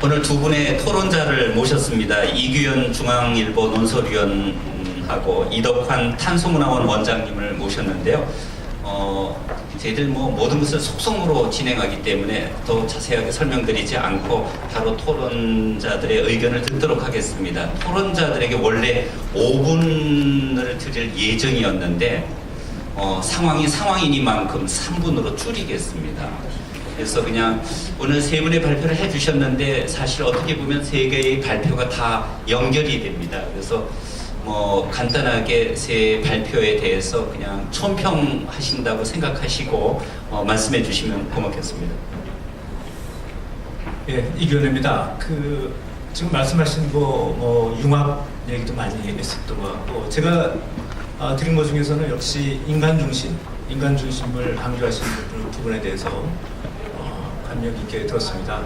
오늘 두 분의 토론자를 모셨습니다. 이규현 중앙일보 논설위원하고 이덕환 탄소문화원 원장님을 모셨는데요. 저희들 모든 것을 속성으로 진행하기 때문에 더 자세하게 설명드리지 않고 바로 토론자들의 의견을 듣도록 하겠습니다. 토론자들에게 원래 5분을 드릴 예정이었는데 상황이 상황이니만큼 3분으로 줄이겠습니다. 그래서 그냥 오늘 세 분의 발표를 해주셨는데 사실 어떻게 보면 세 개의 발표가 다 연결이 됩니다. 그래서 간단하게 세 발표에 대해서 그냥 촌평하신다고 생각하시고 말씀해 주시면 고맙겠습니다. 예, 이규현입니다. 지금 말씀하신 융합 얘기도 많이 했었던 것 같고, 제가 드린 것 중에서는 역시 인간 중심을 강조하신 부분에 대해서 감명 깊게 들었습니다.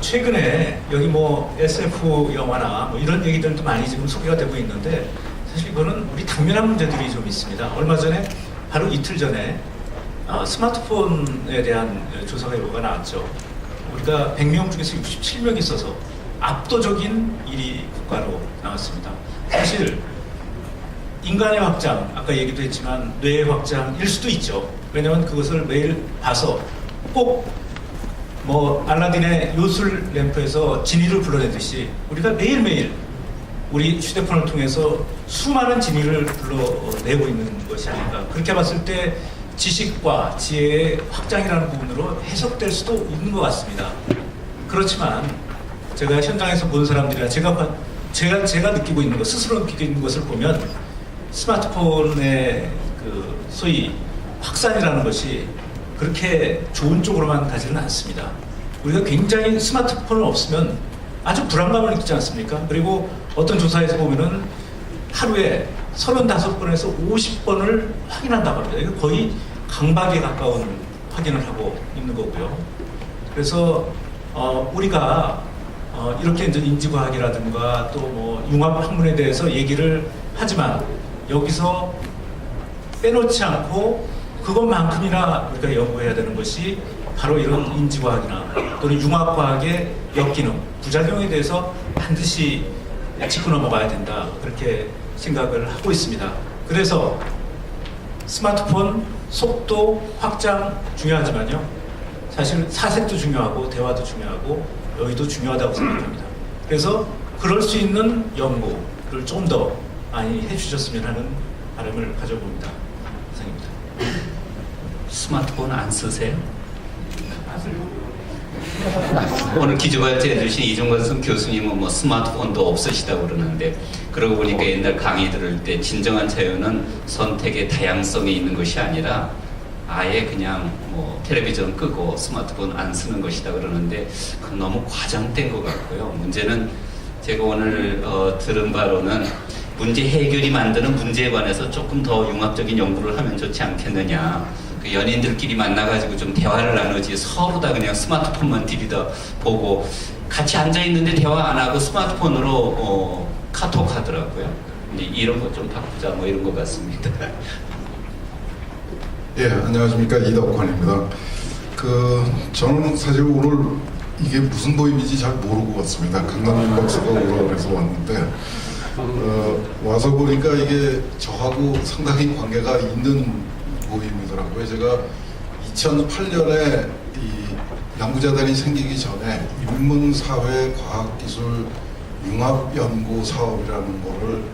최근에 여기 SF 영화나 이런 얘기들도 많이 지금 소개가 되고 있는데, 사실 이거는 우리 당면한 문제들이 좀 있습니다. 얼마 전에, 바로 이틀 전에 스마트폰에 대한 조사 결과가 나왔죠. 우리가 100명 중에서 67명이 있어서 압도적인 1위 국가로 나왔습니다. 사실 인간의 확장, 아까 얘기도 했지만 뇌의 확장일 수도 있죠. 왜냐하면 그것을 매일 봐서 꼭 알라딘의 요술 램프에서 지니를 불러내듯이 우리가 매일매일 우리 휴대폰을 통해서 수많은 지니를 불러내고 있는 것이 아닌가. 그렇게 봤을 때 지식과 지혜의 확장이라는 부분으로 해석될 수도 있는 것 같습니다. 그렇지만 제가 현장에서 본 사람들이나 제가 느끼고 있는 것, 스스로 느끼고 있는 것을 보면 스마트폰의 소위 확산이라는 것이 그렇게 좋은 쪽으로만 가지는 않습니다. 우리가 굉장히 스마트폰을 없으면 아주 불안감을 느끼지 않습니까? 그리고 어떤 조사에서 보면은 하루에 35번에서 50번을 확인한다고 합니다. 이거 거의 강박에 가까운 확인을 하고 있는 거고요. 그래서 우리가 이렇게 이제 인지과학이라든가 또 융합학문에 대해서 얘기를 하지만 여기서 빼놓지 않고 그것만큼이나 우리가 연구해야 되는 것이 바로 이런 인지과학이나 또는 융합과학의 역기능, 부작용에 대해서 반드시 짚고 넘어가야 된다, 그렇게 생각을 하고 있습니다. 그래서 스마트폰 속도 확장 중요하지만요, 사실 사색도 중요하고 대화도 중요하고 여의도 중요하다고 생각합니다. 그래서 그럴 수 있는 연구를 좀 더 많이 해주셨으면 하는 바람을 가져봅니다. 이상입니다. 스마트폰 안 쓰세요? 오늘 기조발제 해주신 이종건 교수님은 스마트폰도 없으시다고 그러는데, 그러고 보니까 옛날 강의 들을 때 진정한 자유는 선택의 다양성에 있는 것이 아니라 아예 그냥 텔레비전 끄고 스마트폰 안 쓰는 것이다 그러는데, 그건 너무 과장된 것 같고요. 문제는 제가 오늘 들은 바로는 문제 해결이 만드는 문제에 관해서 조금 더 융합적인 연구를 하면 좋지 않겠느냐. 연인들끼리 만나가지고 좀 대화를 나누지, 서로 다 그냥 스마트폰만 들이다 보고 같이 앉아있는데 대화 안 하고 스마트폰으로 카톡 하더라고요. 근데 이런 거 좀 바꾸자 이런 것 같습니다. 예, 안녕하십니까, 이덕환입니다. 저는 사실 오늘 이게 무슨 모임인지 잘 모르고 왔습니다. 강남민 박사가 오라고 해서 왔는데 와서 보니까 이게 저하고 상당히 관계가 있는 모임이더라고요. 제가 2008년에 이 연구자단이 생기기 전에 인문사회과학기술 융합연구사업이라는 거를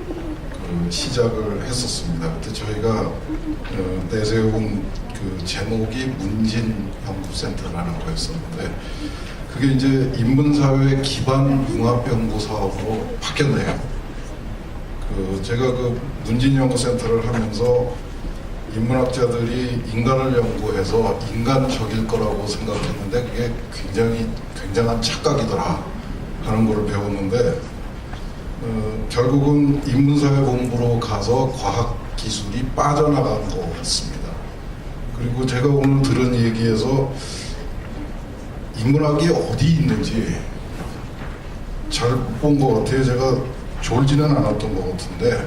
시작을 했었습니다. 그때 저희가 내세운 제목이 문진연구센터라는 거였었는데, 그게 이제 인문사회 기반 융합연구사업으로 바뀌었네요. 제가 문진연구센터를 하면서 인문학자들이 인간을 연구해서 인간적일 거라고 생각했는데 그게 굉장한 착각이더라 하는 걸 배웠는데, 결국은 인문사회본부로 가서 과학기술이 빠져나간 것 같습니다. 그리고 제가 오늘 들은 얘기에서 인문학이 어디 있는지 잘 못 본 것 같아요. 제가 졸지는 않았던 것 같은데,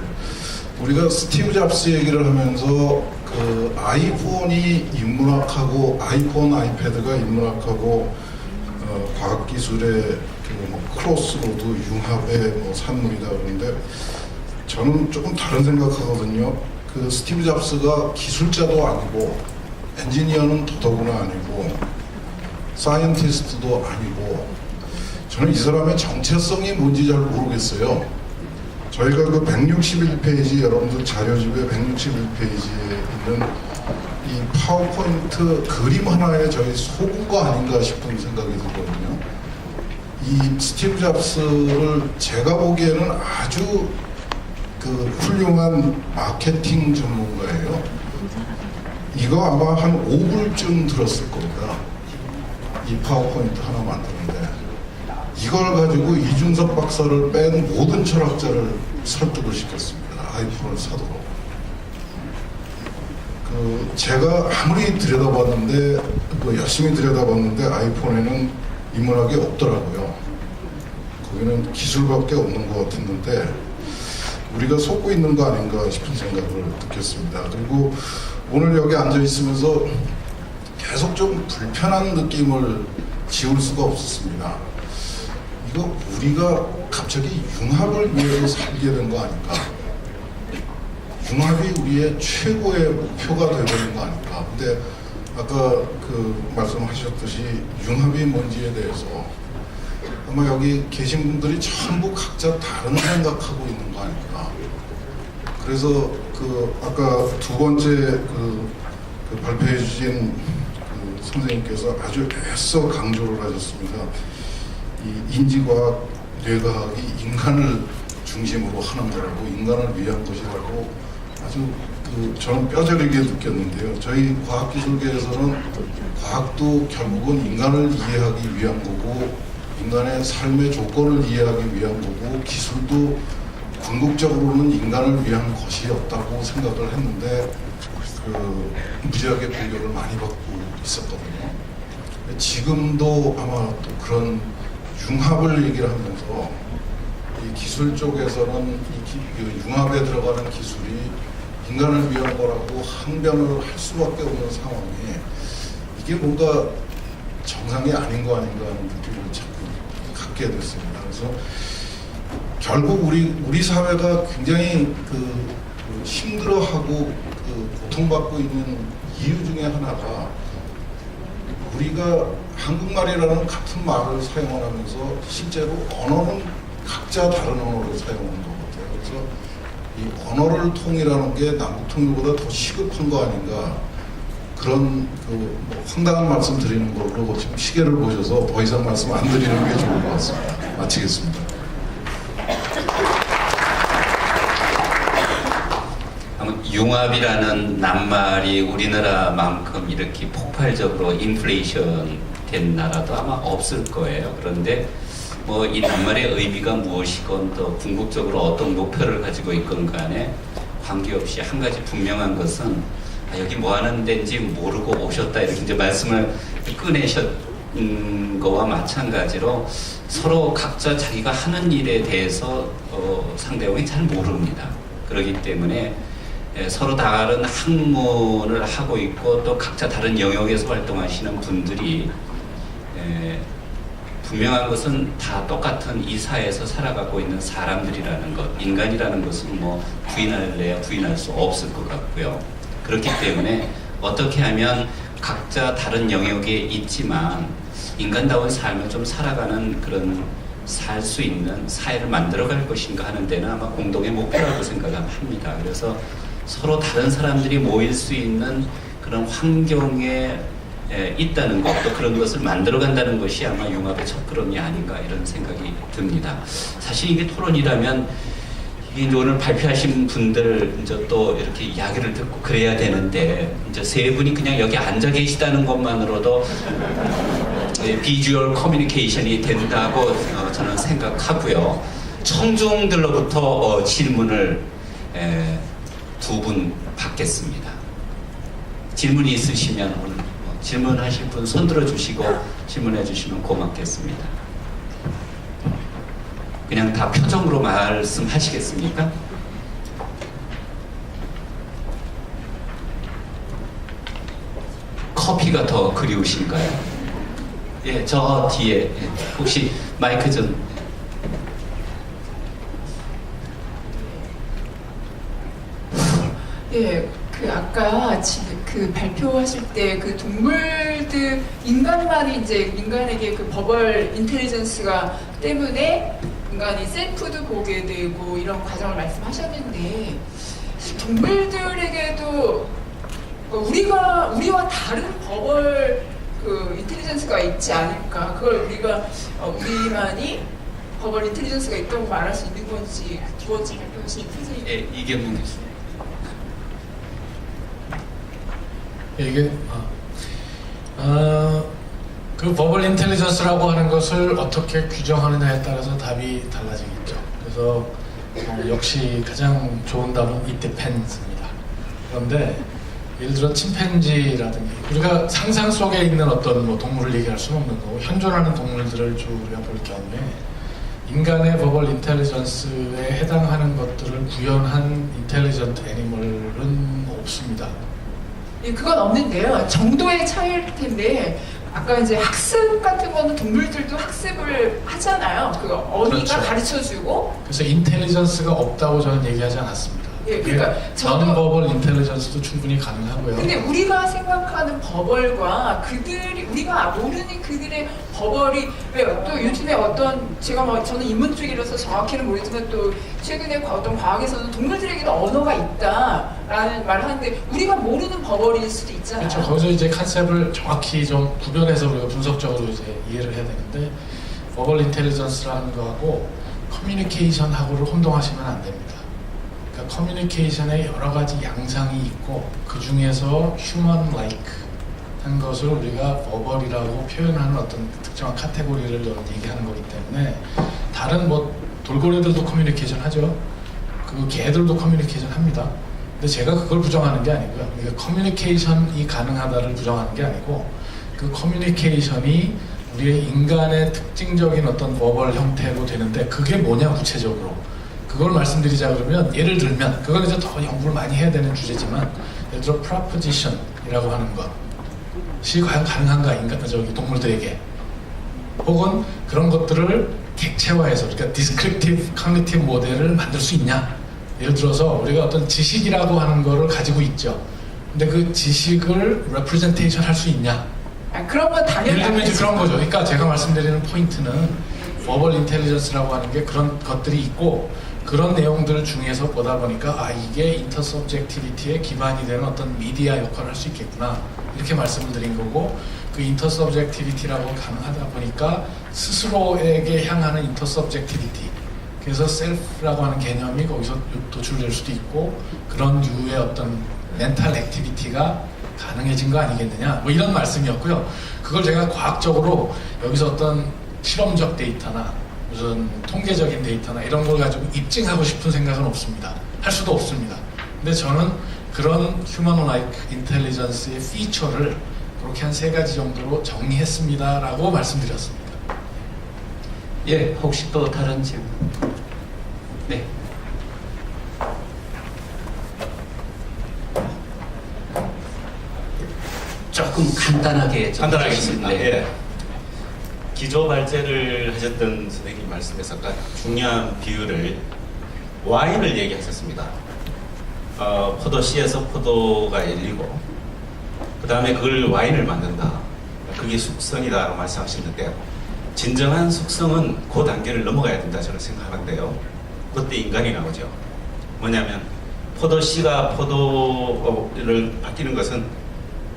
우리가 스티브 잡스 얘기를 하면서 아이폰이 인문학하고 아이폰, 아이패드가 인문학하고 과학기술의 그뭐 크로스로드 융합의 뭐 산물이다 그러는데 저는 조금 다른 생각하거든요. 그 스티브 잡스가 기술자도 아니고 엔지니어는 더더구나 아니고 사이언티스트도 아니고 저는 이 사람의 정체성이 뭔지 잘 모르겠어요. 저희가 그 161페이지 여러분들 자료집에 161페이지에 있는 이 파워포인트 그림 하나에 저희 속은 거 아닌가 싶은 생각이 들거든요. 이 스티브 잡스를 제가 보기에는 아주 그 훌륭한 마케팅 전문가예요. 이거 아마 한 5불쯤 들었을 겁니다. 이 파워포인트 하나 만드는데 이걸 가지고 이준석 박사를 뺀 모든 철학자를 설득을 시켰습니다. 아이폰을 사도록. 그 제가 아무리 들여다봤는데 열심히 들여다봤는데 아이폰에는 인문학이 없더라고요. 거기는 기술밖에 없는 것 같았는데 우리가 속고 있는 거 아닌가 싶은 생각을 느꼈습니다. 그리고 오늘 여기 앉아 있으면서 계속 좀 불편한 느낌을 지울 수가 없었습니다. 이거 우리가 갑자기 융합을 위해서 살게 된 거 아닌가? 융합이 우리의 최고의 목표가 되는 거 아닌가? 근데 아까 그 말씀하셨듯이 융합이 뭔지에 대해서 아마 여기 계신 분들이 전부 각자 다른 생각하고 있는 거 아닐까? 그래서 그 아까 두 번째 그 발표해 주신 그 선생님께서 아주 애써 강조를 하셨습니다. 이 인지과학, 뇌과학이 인간을 중심으로 하는 거라고, 인간을 위한 것이라고 아주 그 저는 뼈저리게 느꼈는데요. 저희 과학기술계에서는 과학도 결국은 인간을 이해하기 위한 거고, 인간의 삶의 조건을 이해하기 위한 거고, 기술도 궁극적으로는 인간을 위한 것이었다고 생각을 했는데 그 무지하게 공격을 많이 받고 있었거든요. 지금도 아마 또 그런 융합을 얘기를 하면서 이 기술 쪽에서는 이 융합에 들어가는 기술이 인간을 위한 거라고 항변을 할 수밖에 없는 상황이 이게 뭔가 정상이 아닌 거 아닌가 하는 느낌을 자꾸 갖게 됐습니다. 그래서 결국 우리 사회가 굉장히 그 힘들어하고 그 고통받고 있는 이유 중에 하나가 우리가 한국말이라는 같은 말을 사용하면서 실제로 언어는 각자 다른 언어를 사용하는 것 같아요. 그래서 이 언어를 통일하는 게 남북 통일보다 더 시급한 거 아닌가, 그런 뭐 황당한 말씀 드리는 걸로 지금 시계를 보셔서 더 이상 말씀 안 드리는 게 좋을 것 같습니다. 마치겠습니다. 융합이라는 낱말이 우리나라만큼 이렇게 폭발적으로 인플레이션 된 나라도 아마 없을 거예요. 그런데 뭐 이 낱말의 의미가 무엇이건 또 궁극적으로 어떤 목표를 가지고 있건 간에 관계없이 한 가지 분명한 것은 여기 뭐 하는 데인지 모르고 오셨다 이렇게 이제 말씀을 꺼내셨 거와 마찬가지로 서로 각자 자기가 하는 일에 대해서 상대방이 잘 모릅니다. 그렇기 때문에 서로 다른 학문을 하고 있고 또 각자 다른 영역에서 활동하시는 분들이 분명한 것은 다 똑같은 이 사회에서 살아가고 있는 사람들이라는 것, 인간이라는 것은 뭐 부인할래야 부인할 수 없을 것 같고요. 그렇기 때문에 어떻게 하면 각자 다른 영역에 있지만 인간다운 삶을 좀 살아가는 그런 살 수 있는 사회를 만들어갈 것인가 하는 데는 아마 공동의 목표라고 생각합니다. 그래서 서로 다른 사람들이 모일 수 있는 그런 환경에 있다는 것, 또 그런 것을 만들어간다는 것이 아마 융합의 첫걸음이 아닌가 이런 생각이 듭니다. 사실 이게 토론이라면 이제 오늘 발표하신 분들 이제 또 이렇게 이야기를 듣고 그래야 되는데 이제 세 분이 그냥 여기 앉아 계시다는 것만으로도 비주얼 커뮤니케이션이 된다고 저는 생각하고요. 청중들로부터 질문을 두 분 받겠습니다. 질문이 있으시면 오늘 질문하실 분 손들어 주시고 질문해 주시면 고맙겠습니다. 그냥 다 표정으로 말씀하시겠습니까? 커피가 더 그리우신가요? 예, 저 뒤에 예, 혹시 마이크 좀. 예, 그 아까 지금 그 발표하실 때 그 동물들 인간만이 이제 인간에게 그 버벌 인텔리전스가 때문에 인간이 셀프도 보게 되고 이런 과정을 말씀하셨는데 동물들에게도 우리와 다른 버벌 그 인텔리전스가 있지 않을까? 그걸 우리만이 버벌 인텔리전스가 있다고 말할 수 있는 건지 두 번째 발표하신 선생님. 예, 이경민 교수님. 이게 그 버블 인텔리전스라고 하는 것을 어떻게 규정하느냐에 따라서 답이 달라지겠죠. 그래서 역시 가장 좋은 답은 it depends입니다. 그런데 예를 들어 침팬지라든지 우리가 상상 속에 있는 어떤 뭐 동물을 얘기할 수는 없는 거고 현존하는 동물들을 쭉 우리가 볼 경우에 인간의 버벌 인텔리전스에 해당하는 것들을 구현한 인텔리전트 애니멀은 없습니다. 예, 그건 없는데요. 정도의 차이일 텐데 아까 이제 학습 같은 거는 동물들도 학습을 하잖아요. 그 어미가 그렇죠. 가르쳐주고. 그래서 인텔리전스가 없다고 저는 얘기하지 않았습니다. 예, 그러니까 저도- non-verbal intelligence도 충분히 가능하고요. 근데 우리가 생각하는 버벌과 우리가 모르는 그들의 버벌이 왜 또 요즘에 제가 뭐 저는 인문 쪽이라서 정확히는 모르지만 또 최근에 어떤 과학에서는 동물들에게도 언어가 있다라는 말을 하는데 우리가 모르는 버벌일 수도 있잖아요. 그렇죠. 거기서 이제 컨셉을 정확히 좀 구별해서 우리가 분석적으로 이제 이해를 해야 되는데 verbal intelligence라는 거하고 커뮤니케이션하고를 혼동하시면 안 됩니다. 그러니까 커뮤니케이션에 여러 가지 양상이 있고 그 중에서 human-like 한 것을 우리가 버벌이라고 표현하는 어떤 특정한 카테고리를 얘기하는 거기 때문에 다른 뭐 돌고래들도 커뮤니케이션 하죠. 그 개들도 커뮤니케이션 합니다. 근데 제가 그걸 부정하는 게 아니고요. 그러니까 커뮤니케이션이 가능하다를 부정하는 게 아니고 그 커뮤니케이션이 우리의 인간의 특징적인 어떤 버벌 형태로 되는데 그게 뭐냐 구체적으로 그걸 말씀드리자 그러면 예를 들면 그건 이제 더 연구를 많이 해야 되는 주제지만 예를 들어 proposition이라고 하는 것이 과연 가능한가 동물들에게 혹은 그런 것들을 객체화해서 그러니까 descriptive cognitive 모델을 만들 수 있냐 예를 들어서 우리가 어떤 지식이라고 하는 거를 가지고 있죠 근데 그 지식을 representation 할 수 있냐 그런 건 당연히 예를 들면 안 이제 되죠. 그런 거죠. 그러니까 제가 말씀드리는 포인트는 버벌 인텔리전스라고 하는 게 그런 것들이 있고 그런 내용들 중에서 보다 보니까 이게 인터서브젝티비티에 기반이 되는 어떤 미디어 역할을 할 수 있겠구나 이렇게 말씀을 드린 거고 그 인터서브젝티비티라고 가능하다 보니까 스스로에게 향하는 인터서브젝티비티 그래서 셀프라고 하는 개념이 거기서 도출될 수도 있고 그런 류의 어떤 멘탈 액티비티가 가능해진 거 아니겠느냐 뭐 이런 말씀이었고요. 그걸 제가 과학적으로 여기서 어떤 실험적 데이터나 무슨 통계적인 데이터나 이런 걸 가지고 입증하고 싶은 생각은 없습니다. 할 수도 없습니다. 근데 저는 그런 휴머노라이크 인텔리전스의 피처를 그렇게 한 3가지 정도로 정리했습니다 라고 말씀드렸습니다. 예, 혹시 또 다른 질문? 네. 조금 간단하게 좀 간단하겠습니다. 해주시면, 네. 예. 기조 발제를 하셨던 선생님 말씀에서 아까 중요한 비유를 와인을 얘기하셨습니다. 포도 씨에서 포도가 열리고 그 다음에 그걸 와인을 만든다. 그게 숙성이다라고 말씀하시는데 진정한 숙성은 그 단계를 넘어가야 된다 저는 생각하는데요. 그때 인간이 나오죠. 뭐냐면 포도 씨가 포도를 바뀌는 것은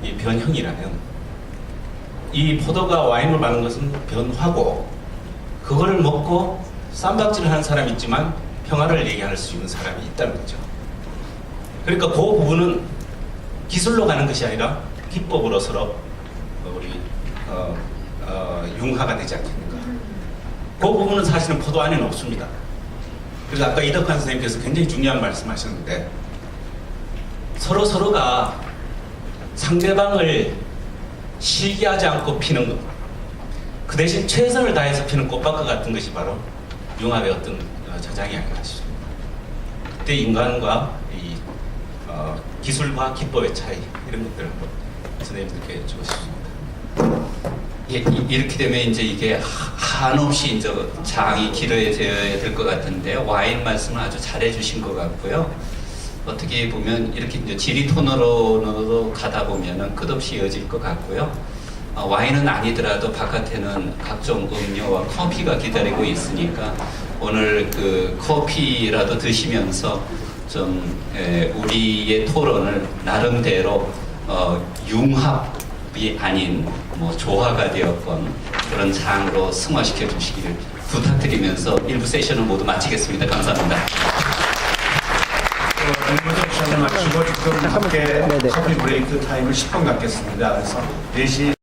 이 변형이라면 이 포도가 와인을 만든 것은 변화고 그거를 먹고 쌈박질을 하는 사람이 있지만 평화를 얘기할 수 있는 사람이 있다는 거죠. 그러니까 그 부분은 기술로 가는 것이 아니라 기법으로 서로 우리 융화가 되지 않겠는가. 그 부분은 사실은 포도 안에는 없습니다. 그래서 아까 이덕환 선생님께서 굉장히 중요한 말씀하셨는데 서로가 상대방을 시기하지 않고 피는 것, 그 대신 최선을 다해서 피는 꽃밭과 같은 것이 바로 융합의 어떤 저장이 아닌가 싶습니다. 그때 인간과 이 기술과 기법의 차이 이런 것들을 한번 선생님들께 주고 싶습니다. 이렇게 되면 이제 이게 한없이 이제 장이 길어져야 될 것 같은데 와인 말씀을 아주 잘해 주신 것 같고요. 어떻게 보면 이렇게 이제 지리 토너로 가다 보면은 끝없이 이어질 것 같고요. 와인은 아니더라도 바깥에는 각종 음료와 커피가 기다리고 있으니까 오늘 그 커피라도 드시면서 좀 우리의 토론을 나름대로 융합이 아닌 뭐 조화가 되었건 그런 장으로 승화시켜 주시기를 부탁드리면서 1부 세션을 모두 마치겠습니다. 감사합니다. 일부 세션을 마치고 지금 함께 커피 브레이크 타임을 10분 갖겠습니다. 그래서 4시